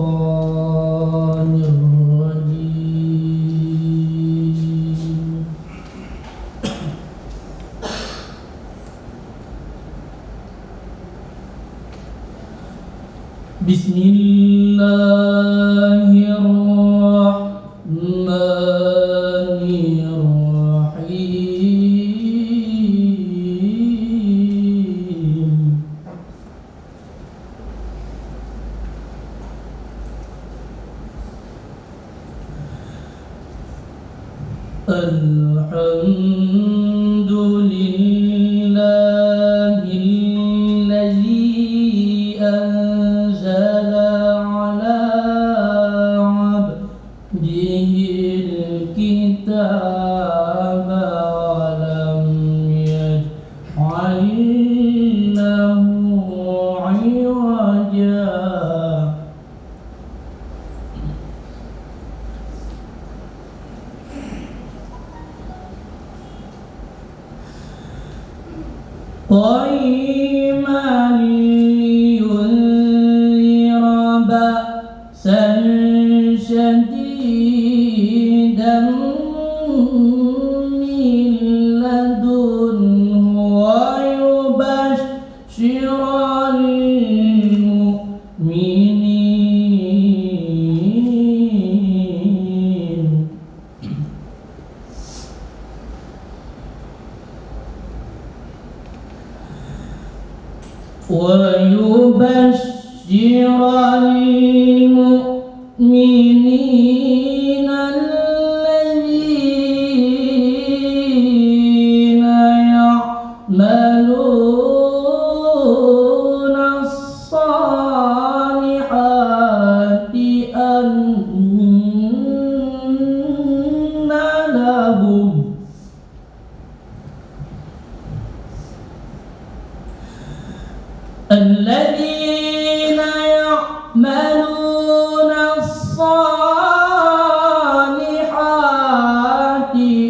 الشيطان الرجيم. بسم الله الرحمن الرحيم. الحمد لله الذي أنزل على عبده الكتاب ولم يجعل له عوجا. قيما لينذر بأسا شديدا من لدنه ويبشر المؤمنين الذين يعملون الصالحات أن لهم الذين يعملون الصالحات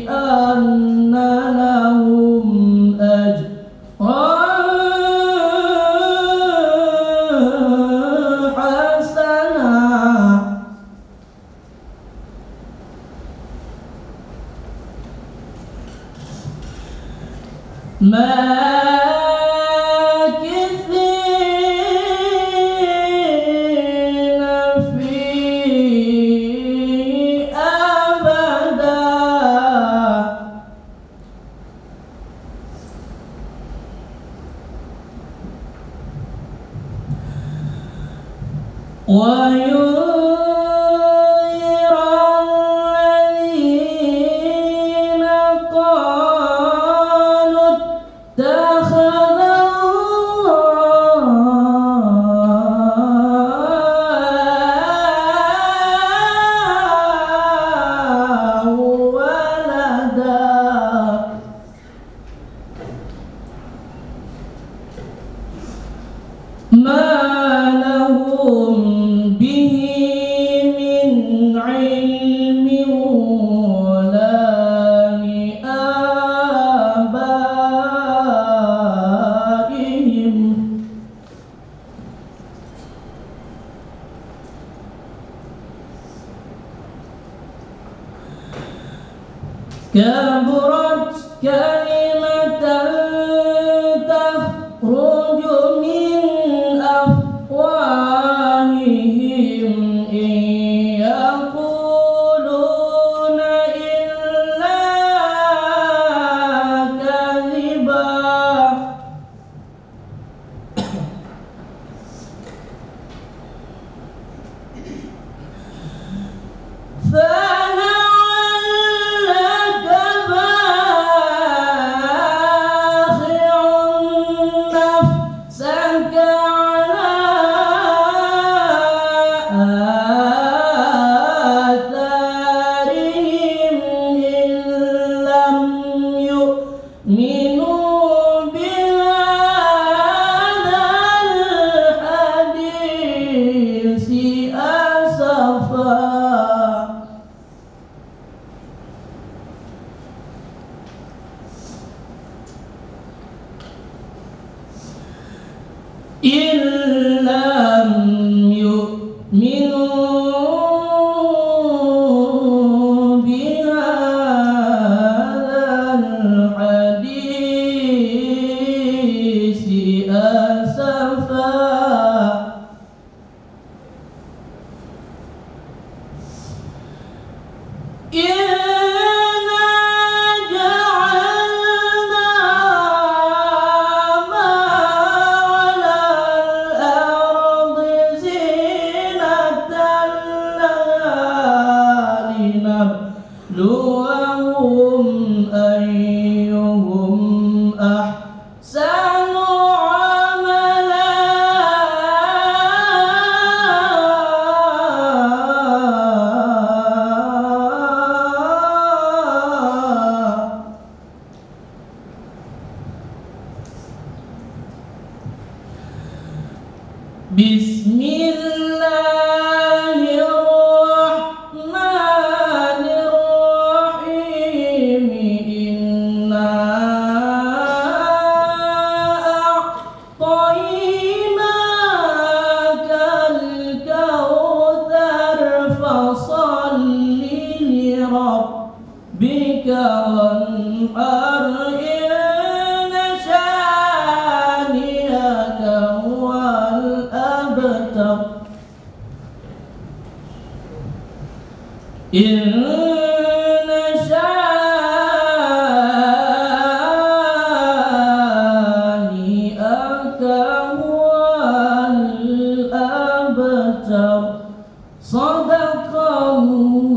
أن لهم أجرا حسنا وينذر الذين قالوا اتخذ الله ولدا. ما لهم به من علم ولا لآبائهم كبرت كلمة تخرج من أفواههم إن يقولون إلا كذبا. فلعلك باخع نفسك على آثارهم إن لم يؤمنوا بهذا الحديث أسفا. إن لم يؤمنوا إن شانئك هو الأبتر. صدق الله.